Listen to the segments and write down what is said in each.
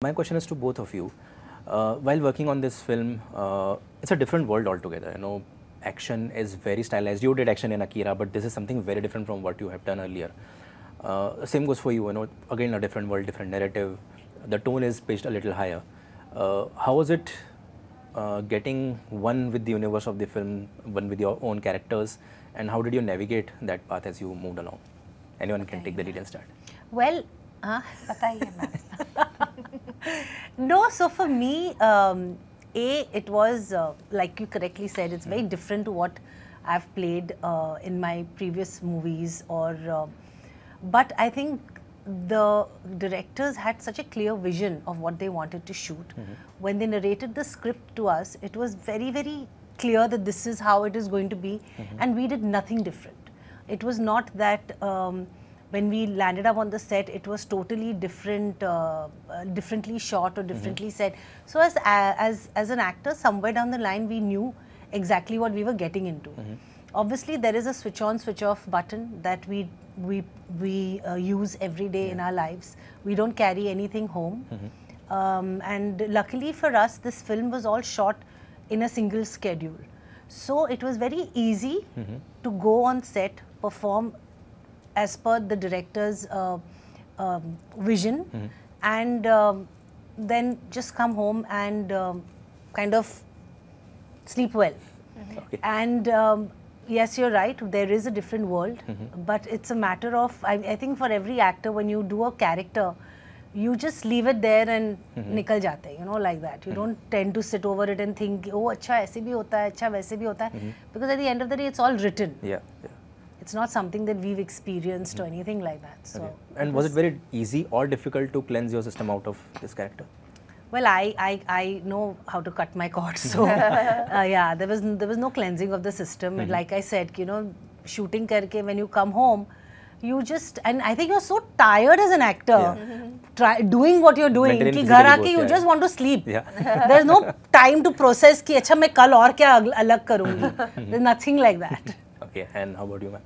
My question is to both of you. While working on this film, it's a different world altogether. You know, action is very stylized. You did action in Akira, but this is something very different from what you have done earlier. Same goes for you. You know, again a different world, different narrative. The tone is pitched a little higher. How was it getting one with the universe of the film, one with your own characters, and how did you navigate that path as you moved along? Anyone can take the lead and start. Well, बताइए ma'am. no, so for me, it was, like you correctly said, it's very different to what I've played in my previous movies but I think the directors had such a clear vision of what they wanted to shoot. When they narrated the script to us, it was very, very clear that this is how it is going to be, and we did nothing different. It was not that when we landed up on the set, it was totally different, differently shot or differently set. So as an actor, somewhere down the line, we knew exactly what we were getting into. Obviously, there is a switch on, switch off button that we use every day in our lives. We don't carry anything home. And luckily for us, this film was all shot in a single schedule. So it was very easy to go on set, perform as per the director's vision, and then just come home and kind of sleep well. Okay. And yes, you're right, there is a different world, but it's a matter of, I think for every actor, when you do a character, you just leave it there and nikal jate, you know, like that. You don't tend to sit over it and think, oh, acha aise bhi hota hai, acha waise bhi hota hai, because at the end of the day, it's all written. Yeah. It's not something that we've experienced or anything like that. So, Okay. And was it very easy or difficult to cleanse your system out of this character? well, I know how to cut my cords, so yeah, there was no cleansing of the system. And like I said, you know, shooting karke, when you come home, you just, and I think you're so tired as an actor, doing what you're doing, Mentally कि and घर physically आके you both, just want to sleep. Yeah. There's no time to process कि अच्छा मैं कल और क्या अलग करूँगी. There's nothing like that. Okay, and how about you, ma'am?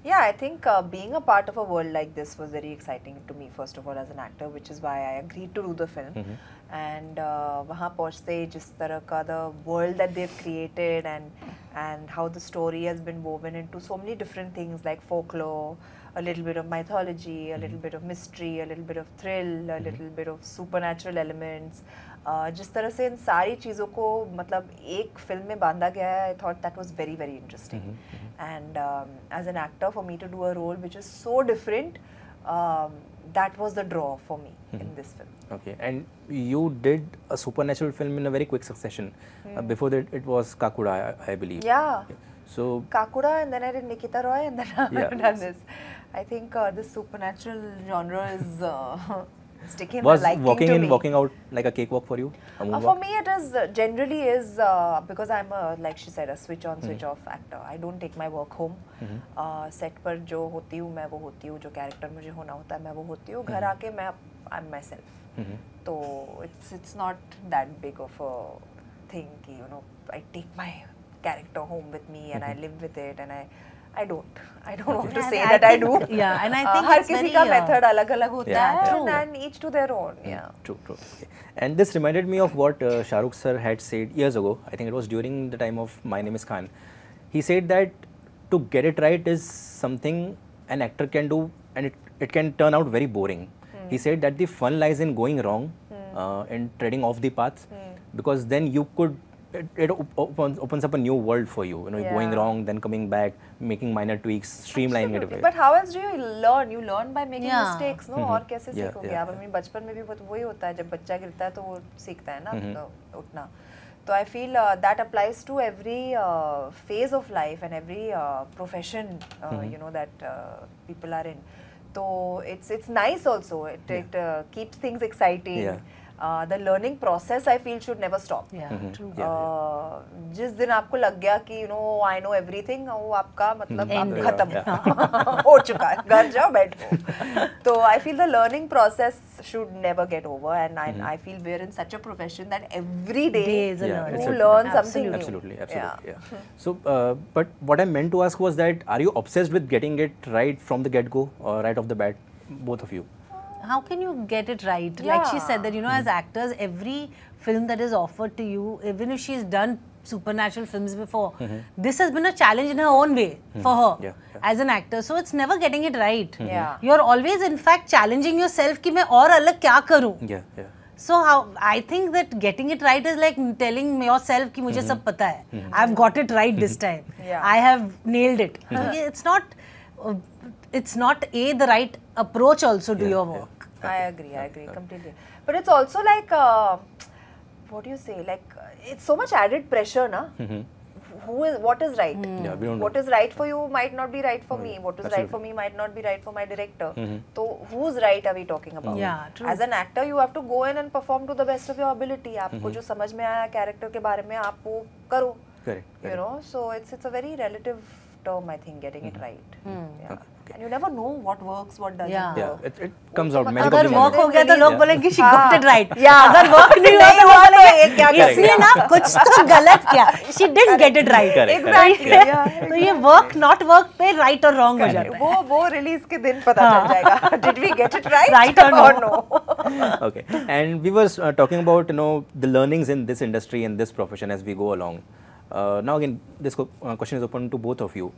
Yeah, I think being a part of a world like this was very exciting to me, first of all, as an actor, which is why I agreed to do the film. And वहाँ पहुँचते जिस तरह का the world that they've created and how the story has been woven into so many different things like folklore, a little bit of mythology, a little bit of mystery, a little bit of thrill, a little bit of supernatural elements. जिस तरह से इन सारी चीज़ों को मतलब एक film में बांधा गया है, I thought that was very, very interesting. And as an actor, for me to do a role which is so different, that was the draw for me in this film. Okay, and you did a supernatural film in a very quick succession. Before that, it was Kakura, I believe. Yeah. So Kakura, and then I did Nikita Roy, and then Yeah. I've done this. I think this supernatural genre is sticking was a liking walking to in, me. walking out like a cakewalk for you? A For moonwalk? me, it is generally is because I'm a, like she said, a switch on, switch off actor. I don't take my work home. Set पर जो होती हूँ मैं वो होती हूँ, जो character मुझे होना होता है मैं वो होती हूँ. घर आके मैं I'm myself. तो it's not that big of a thing कि you know I take my character home with me and I live with it and I don't want to say that I do. Yeah, and I think her it's किसी very का method अलग-अलग होता Yeah, है true. and each to their own. Yeah. True. Okay. And this reminded me of what Shah Rukh sir had said years ago. I think it was during the time of My Name is Khan. He said that to get it right is something an actor can do, and it can turn out very boring. He said that the fun lies in going wrong, in treading off the path, because then you could, it opens up a new world for you. You know, going Yeah. wrong, then coming back, making minor tweaks, streamlining it. Absolutely. But how else do you learn? You learn by making Yeah. mistakes, no? और कैसे Yeah, सीखोगे yeah. आप? I mean, बचपन में भी वही होता है, जब बच्चा गिरता है तो वो सीखता है ना, तो उठना. So I feel that applies to every phase of life and every profession, you know, that people are in. So it's nice also. It keeps things exciting. Yeah. The learning process I feel should never stop. Yeah, true. जिस दिन आपको लग गया कि you know I know everything, वो आपका मतलब End. आप खत्म हो चुका है, घर जाओ बैठो. तो I feel the learning process should never get over, and I feel we're in such a profession that every day is a learning. you it's learn something new. Absolutely. Yeah. So, but what I meant to ask was that, are you obsessed with getting it right from the get-go or right off the bat, both of you? how can you get it right? Yeah. Like she said that, you know, as actors, every film that is offered to you, even if she's done supernatural films before, this has been a challenge in her own way for her as an actor. So it's never getting it right. Yeah. You're always, in fact, challenging yourself कि मैं और अलग क्या करूँ? So how I think that getting it right is like telling yourself कि मुझे सब पता है. I've got it right this time. I have nailed it. It's not the right approach also to your work. I agree completely. But it's also like, what do you say? Like, it's so much added pressure, na? What is right? Yeah, we don't know. What is right for you might not be right for me. What is right for me might not be right for my director. So whose right are we talking about? Yeah, true. As an actor, you have to go in and perform to the best of your ability. आपको जो समझ में आया character के बारे में आप वो करो. Correct. You know, so it's a very relative term, I think, getting it right. Yeah. And you never know what works, what doesn't work. It comes out. अगर work हो गया तो लोग बोलेंगे she got it right. Yeah. अगर work नहीं हुआ तो लोग बोलेंगे इसने ना कुछ तो गलत किया. She didn't get it right. Exactly. तो ये work not work पे right और wrong हो जाता है. वो release के दिन पता चल जाएगा. Did we get it right? Right or no? Okay. And we were talking about, you know, the learnings in this industry and this profession as we go along. Now again, this question is open to both of you.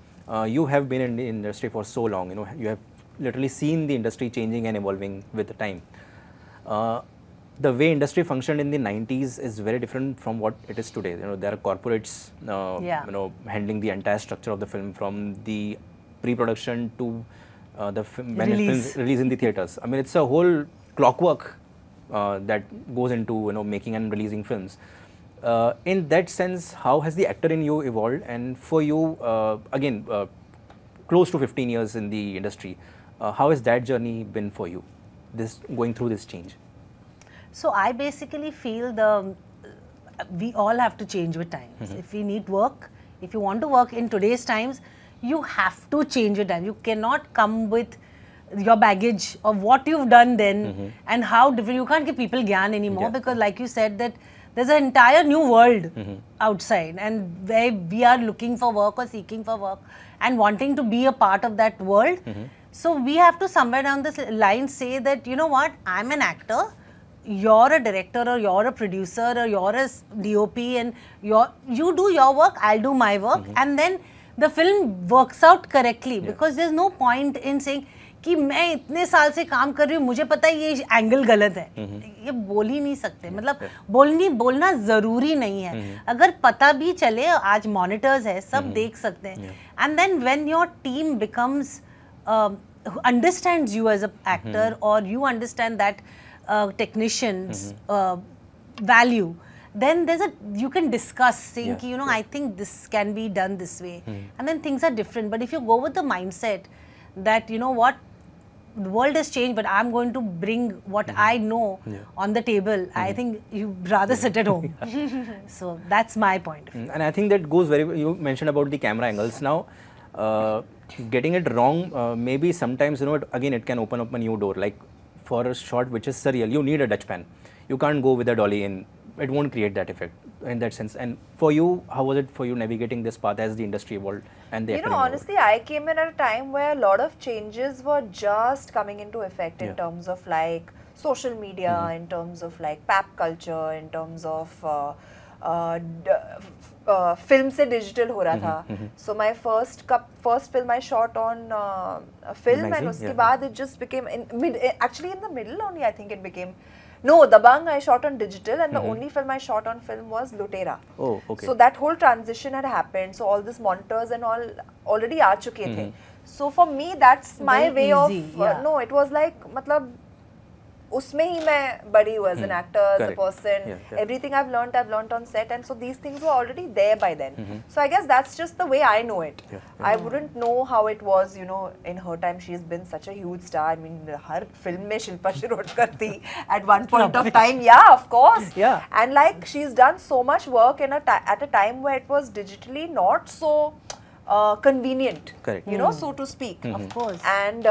You have been in the industry for so long, you know, you have literally seen the industry changing and evolving with the time. The way industry functioned in the 90s is very different from what it is today. You know, there are corporates, you know, handling the entire structure of the film, from the pre-production to the when films release in the theaters. I mean, it's a whole clockwork that goes into, you know, making and releasing films. In that sense, how has the actor in you evolved? And for you, again, close to 15 years in the industry, how has that journey been for you, going through this change? So I basically feel we all have to change with times. If we need work, if you want to work in today's times, you have to change with time. You cannot come with your baggage of what you've done then and how different. You can't give people gyan anymore because, like you said, that there's an entire new world outside, and where we are looking for work or seeking for work and wanting to be a part of that world. So we have to somewhere down this line say that, you know what, I'm an actor, you're a director or you're a producer or you're a DOP, and you do your work, I'll do my work, and then the film works out correctly because there's no point in saying कि मैं इतने साल से काम कर रही हूँ, मुझे पता है ये एंगल गलत है. ये बोल ही नहीं सकते. मतलब बोलना ज़रूरी नहीं है. अगर पता भी चले, आज मॉनिटर्स है, सब देख सकते हैं. And then when your team becomes understands you as an actor or you understand that technician's value, then you can discuss saying, you know, I think this can be done this way, and then things are different. But if you go with the mindset that, you know what, the world has changed, but I'm going to bring what I know on the table, I think you'd rather sit at home. So that's my point of view. And I think that goes very well. You mentioned about the camera angles. Now, getting it wrong, maybe sometimes, you know, again, it can open up a new door. Like for a shot which is surreal, you need a Dutchpan. You can't go with a dolly in. It won't create that effect in that sense. And for you, how was it for you navigating this path as the industry evolved and the acting honestly, I came in at a time where a lot of changes were just coming into effect in terms of like social media, in terms of like pap culture, in terms of film se digital ho raha tha. So my first film I shot on film, and uske baad it just became actually in the middle only, I think it became. No, Dabangg I shot on digital, and the only film I shot on film was Lutera. Oh, okay. So that whole transition had happened. So all these monitors and all already aa chuke the. So for me, that's my way of. No, it was like, matlab, उसमें ही मैं बड़ी हूँ as an actor, as a person. Everything I've learnt on set, and so these things were already there by then. So I guess that's just the way I know it. I wouldn't know how it was, you know, in her time. She's been such a huge star. I mean, her film में शिल्पा शिरोडकर थी at one point of time. Yeah, of course. Yeah. And like she's done so much work at a time where it was digitally not so convenient, correct, you know, so to speak. Of course. And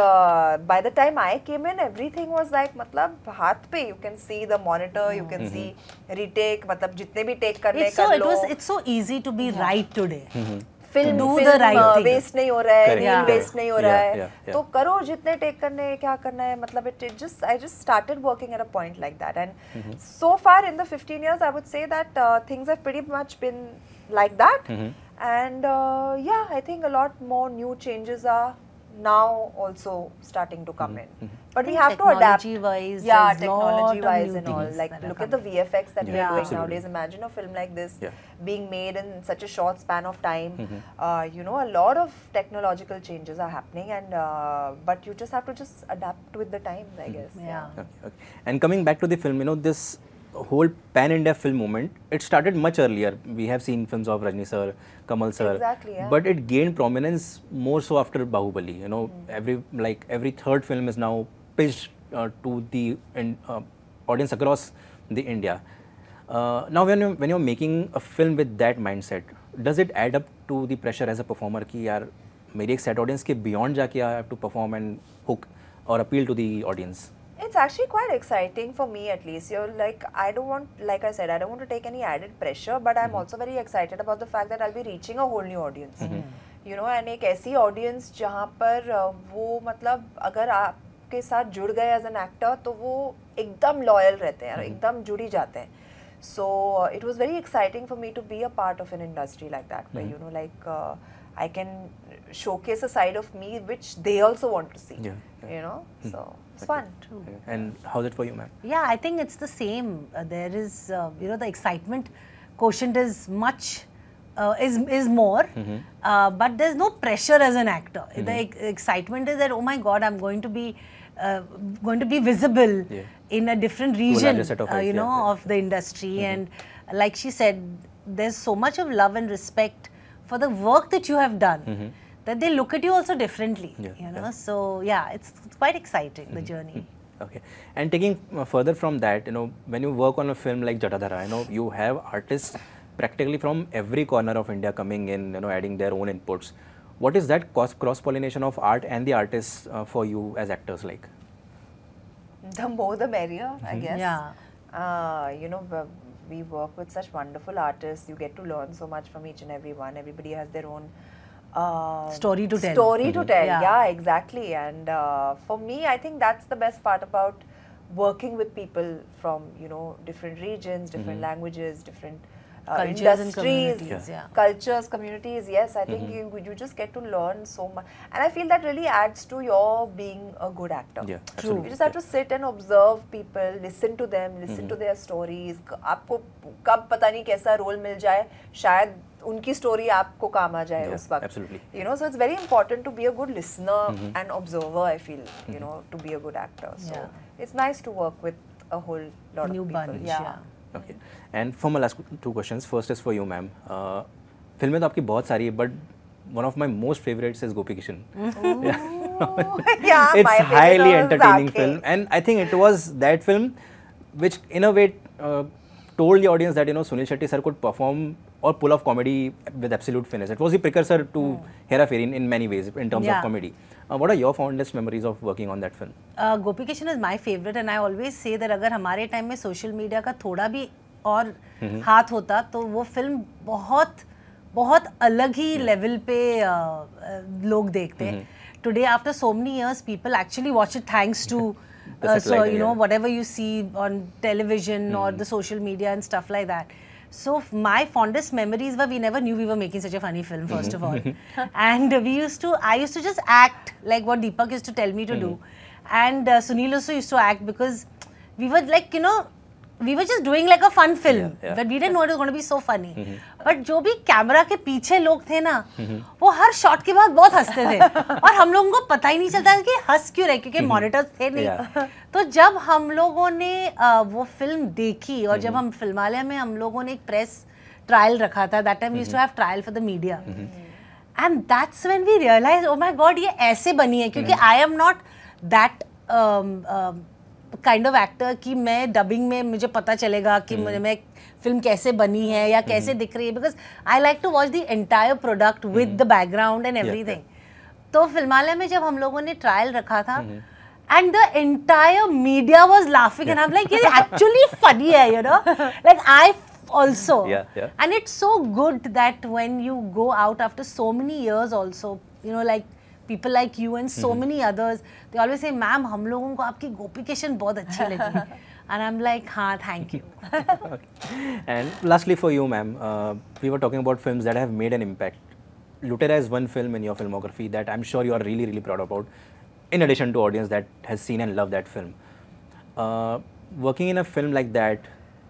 by the time I came in, everything was like, matlab, haath pe, you can see the monitor, you can see retake, matlab, jitne bhi take karne kar lo. It's so easy to be right today. Film waste नहीं हो रहा है, reel waste नहीं हो रहा है, तो करो जितने टेक करने हैं, क्या करना है, मतलब I just started working at a point like that, and so far in the 15 years I would say that things have pretty much been like that, and yeah, I think a lot more new changes are now also starting to come in, but we have to adapt. Technology wise and all, like look at the VFX that we are doing nowadays. Imagine a film like this being made in such a short span of time. You know, a lot of technological changes are happening, and but you just have to just adapt with the times, I guess. Okay. And coming back to the film, you know, this whole pan-India film movement, it started much earlier. We have seen films of Rajni sir, Kamal sir, but it gained prominence more so after Bahubali. You know, every third film is now pitched to the audience across the India. Now, when you're making a film with that mindset, does it add up to the pressure as a performer कि यार मेरी एक set audience के beyond जाके I have to perform and hook or appeal to the audience? It's actually quite exciting for me, at least. You're like, like I said, I don't want to take any added pressure, but I'm also very excited about the fact that I'll be reaching a whole new audience. You know, and एक ऐसी audience जहाँ पर वो मतलब अगर आपके साथ जुड़ गए as an actor, तो वो एकदम loyal रहते हैं, एकदम जुड़ी जाते हैं. So it was very exciting for me to be a part of an industry like that, where you know, like I can showcase a side of me which they also want to see. You know, so it's fun. True. And how's it for you, ma'am? Yeah, I think it's the same. There is, you know, the excitement quotient is much, is more, but there's no pressure as an actor. The excitement is that, oh my God, I'm going to be visible in a different region, you know, of the industry. And like she said, there's so much of love and respect for the work that you have done. That they look at you also differently, you know. So yeah, it's quite exciting, the journey. Okay, and taking further from that, you know, when you work on a film like Jatadhara, you know, you have artists practically from every corner of India coming in, you know, adding their own inputs. What is that cross-pollination of art and the artists for you as actors like? The more the merrier, I guess. Yeah. You know, we work with such wonderful artists. You get to learn so much from each and every one. Everybody has their own story to tell. Yeah, exactly. And for me, I think that's the best part about working with people from, you know, different regions, different languages, different cultures industries, cultures, communities. Yes, I think you just get to learn so much, and I feel that really adds to your being a good actor. Yeah, true. You just have to sit and observe people, listen to them, listen to their stories. आपको कब पता नहीं कैसा role मिल जाए, शायद उनकी story आपको काम आ जाए उस वक्त. Absolutely. You know, so it's very important to be a good listener and observer. I feel, you know, to be a good actor. So it's nice to work with a whole lot of people. Bunch, yeah. Okay. And for my last two questions, first is for you, ma'am. फिल्में तो आपकी बहुत सारी है, but one of my most favorites is Gopi Kishan. It's highly entertaining film, and I think it was that film which, in a way, told the audience that, you know, Sunil Shetty sir could perform or pull off comedy with absolute finish. It was the precursor to Hera Fairy in many ways in terms of comedy. What are your fondest memories of working on that film? Gopi Kishan is my favorite, and I always say that अगर हमारे time में social media का थोड़ा भी और हाथ होता तो वो फिल्म बहुत अलग ही लेवल पे लोग देखते. Today, after so many years, people actually watch it thanks to so you know, whatever you see on television or the social media and stuff like that. So my fondest memories were, we never knew we were making such a funny film, first of all. And I used to just act like what Deepak used to tell me to do. And Sunil also used to act, because we were like, you know, we were just doing like a fun film, but we didn't know it was going to be so funny. But जो भी camera के पीछे लोग थे ना, वो हर shot के बाद बहुत हंसते थे, और हम लोगों को पता ही नहीं चलता कि हंस क्यों रहे, क्योंकि मॉनिटर्स थे नहीं. तो जब हम लोगों ने वो फिल्म देखी, और जब हम फिल्मालय में हम लोगों ने एक प्रेस ट्रायल रखा था, that time we used to have trial for the media, and that's when we realized, oh my God, ये ऐसे बनी है, क्योंकि I am not that kind of actor कि मैं डबिंग में मुझे पता चलेगा कि मैं फिल्म कैसे बनी है या कैसे दिख रही है, because I like to watch the entire product with the background and everything. तो फिल्मालय में जब हम लोगों ने ट्रायल रखा था, and the entire media was laughing, and I'm like, ये actually funny है, you know, like I also. Yeah. And it's so good that when you go out after so many years also, you know, like people like you and so many others, they always say, ma'am, हम लोगों को आपकी गोपिकेशन बहुत अच्छी लगी. And I'm like, हाँ, thank you. And lastly for you, ma'am, we were talking about films that have made an impact. Lutera is one film in your filmography that I'm sure you are really, really proud about, in addition to audience that has seen and loved that film. Working in a film like that,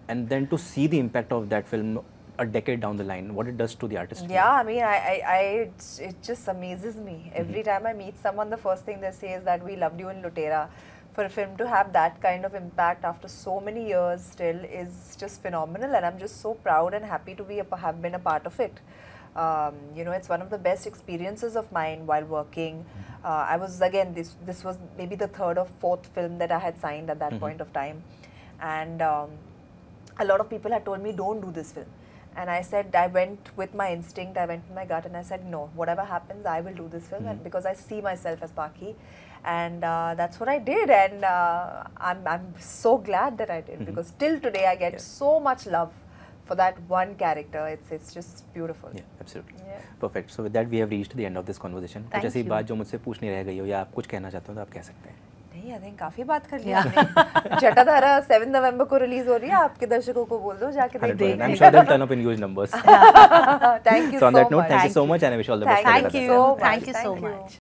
and then to see the impact of that film a decade down the line, what it does to the artist. Yeah, I mean, it just amazes me. Every time I meet someone, the first thing they say is that we loved you in Lutera. For a film to have that kind of impact after so many years still is just phenomenal, and I'm just so proud and happy to have been a part of it. You know, it's one of the best experiences of mine while working. I was, again, this was maybe the third or fourth film that I had signed at that point of time, and a lot of people had told me, don't do this film. And I said, I went with my instinct, I went with my gut, and I said, no, whatever happens, I will do this film, and because I see myself as Paki. And that's what I did, and I'm so glad that I did, because till today I get so much love for that one character. It's just beautiful. Yeah, absolutely. Yeah. Perfect. So with that, we have reached the end of this conversation. कुछ ऐसी बात जो मुझसे पूछनी रह गई हो या आप कुछ कहना चाहते हो तो आप कह सकते हैं. नहीं, I think काफी बात कर लिया हमने. जटाधारा 7 नवंबर को रिलीज हो रही है. आपके दर्शकों को बोल दो जाके देखें. I'm sure they'll turn up in huge numbers. Thank you so much. So on that note, thank you so much, and I wish you all the best. Thank you. Thank you so much.